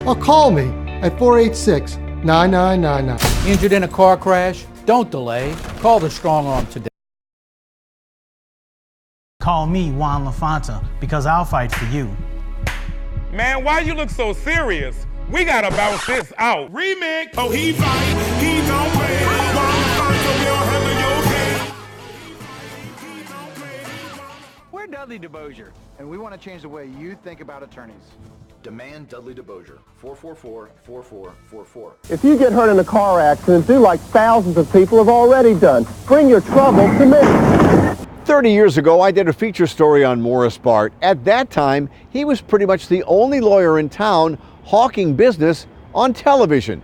or call me at 486-9999. Injured in a car crash? Don't delay. Call the Strong Arm today. Call me Juan LaFonta because I'll fight for you. Man, why you look so serious? We gotta bounce this out. Remix. Oh, he fight, he don't play. Juan LaFonta will handle your case. We're Dudley DeBosier, and we want to change the way you think about attorneys. Demand Dudley DeBosier, 444-4444. If you get hurt in a car accident, do like thousands of people have already done. Bring your trouble to me. 30 years ago, I did a feature story on Morris Bart. At that time, he was pretty much the only lawyer in town hawking business on television.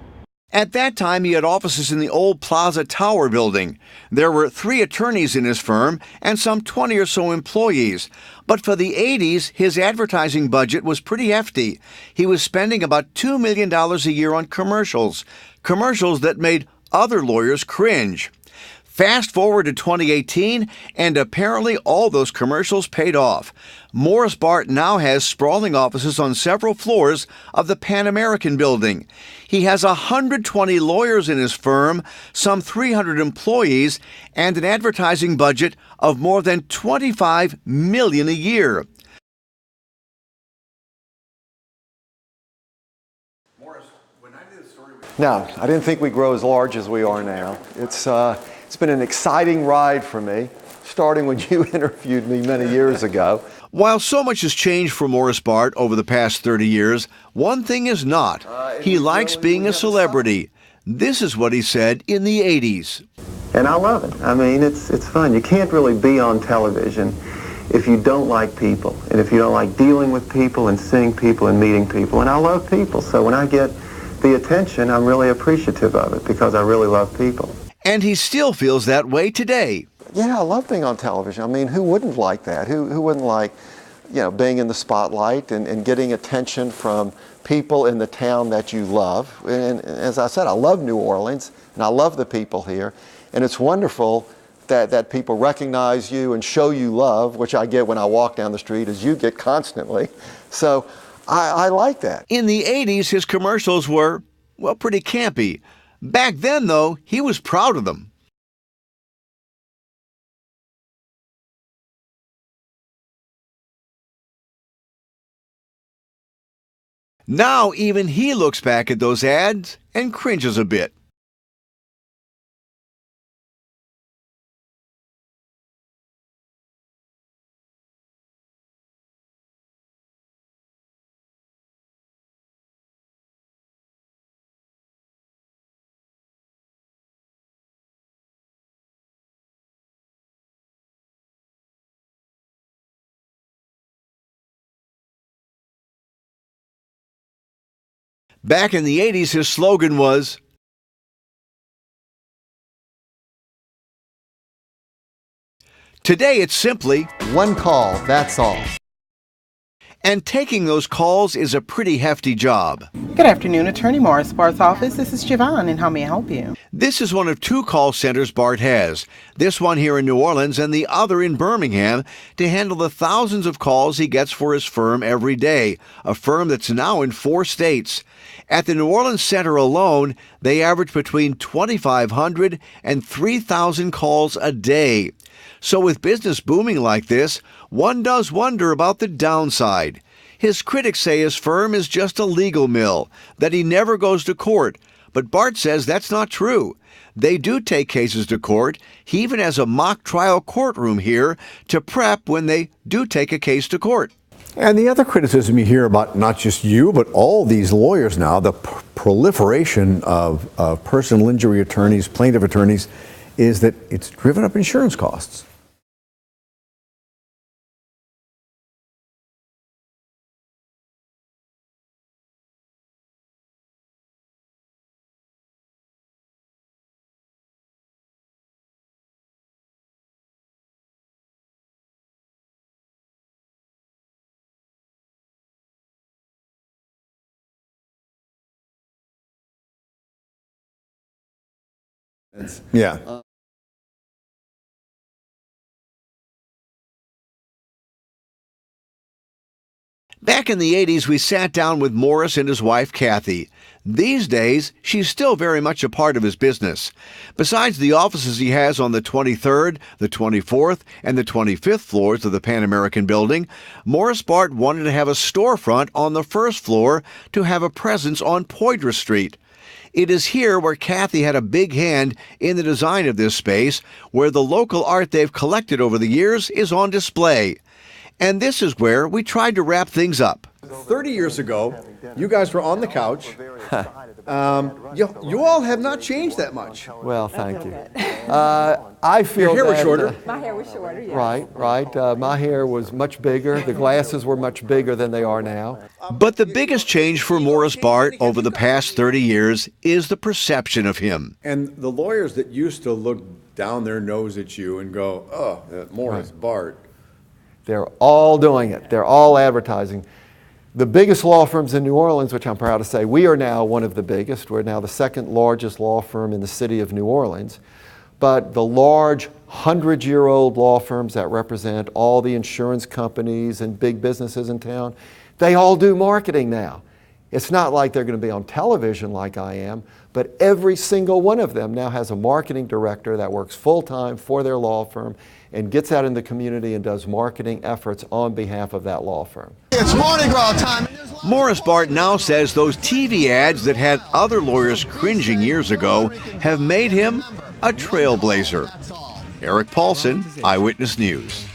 At that time, he had offices in the old Plaza Tower building. There were 3 attorneys in his firm and some 20 or so employees. But for the 80s, his advertising budget was pretty hefty. He was spending about $2 million a year on commercials that made other lawyers cringe. Fast forward to 2018, and apparently all those commercials paid off. Morris Bart now has sprawling offices on several floors of the Pan American building. He has 120 lawyers in his firm, some 300 employees, and an advertising budget of more than $25 million a year. Morris, when I did the story with you... No, I didn't think we'd grow as large as we are now. It's been an exciting ride for me, starting when you interviewed me many years ago. While so much has changed for Morris Bart over the past 30 years, one thing is not. He likes being a celebrity. This is what he said in the 80s. And I love it. I mean, it's fun. You can't really be on television if you don't like people, and if you don't like dealing with people and seeing people and meeting people. And I love people, so when I get the attention, I'm really appreciative of it because I really love people. And he still feels that way today. Yeah, I love being on television. I mean, who wouldn't like that? Who wouldn't like, being in the spotlight and getting attention from people in the town that you love? And as I said, I love New Orleans, and I love the people here. And it's wonderful that people recognize you and show you love, which I get when I walk down the street, as you get constantly. So I like that. In the 80s, his commercials were, well, pretty campy. Back then, though, he was proud of them. Now, even he looks back at those ads and cringes a bit. Back in the 80s, his slogan was, today it's simply, One call, that's all. and taking those calls is a pretty hefty job. Good afternoon, Attorney Morris Bart's office. This is Javon, and how may I help you? This is one of 2 call centers Bart has, this one here in New Orleans and the other in Birmingham, to handle the thousands of calls he gets for his firm every day, a firm that's now in 4 states. At the New Orleans Center alone, they average between 2,500 and 3,000 calls a day. So with business booming like this, one does wonder about the downside. His critics say his firm is just a legal mill, that he never goes to court. But Bart says that's not true. They do take cases to court. He even has a mock trial courtroom here to prep when they do take a case to court. And the other criticism you hear about not just you, but all these lawyers now, the proliferation of personal injury attorneys, plaintiff attorneys, is that it's driven up insurance costs. Yeah. Back in the 80s, we sat down with Morris and his wife, Kathy. These days, she's still very much a part of his business. Besides the offices he has on the 23rd, the 24th, and the 25th floors of the Pan American Building, Morris Bart wanted to have a storefront on the first floor to have a presence on Poydras Street. It is here where Kathy had a big hand in the design of this space, where the local art they've collected over the years is on display. And this is where we tried to wrap things up. 30 years ago, you guys were on the couch. You all have not changed that much. Well, thank you. I feel your hair was shorter. My hair was shorter, yeah. Right. My hair was much bigger. The glasses were much bigger than they are now. But the biggest change for Morris Bart over the past 30 years is the perception of him. And the lawyers that used to look down their nose at you and go, oh, Morris Bart. They're all doing it. They're all advertising. The biggest law firms in New Orleans, which I'm proud to say, we are now one of the biggest. We're now the second largest law firm in the city of New Orleans. But the large 100-year-old law firms that represent all the insurance companies and big businesses in town, they all do marketing now. It's not like they're going to be on television like I am, but every single one of them now has a marketing director that works full-time for their law firm and gets out in the community and does marketing efforts on behalf of that law firm. It's Mardi Gras time. Morris Bart now says those TV ads that had other lawyers cringing years ago have made him a trailblazer. Eric Paulsen, Eyewitness News.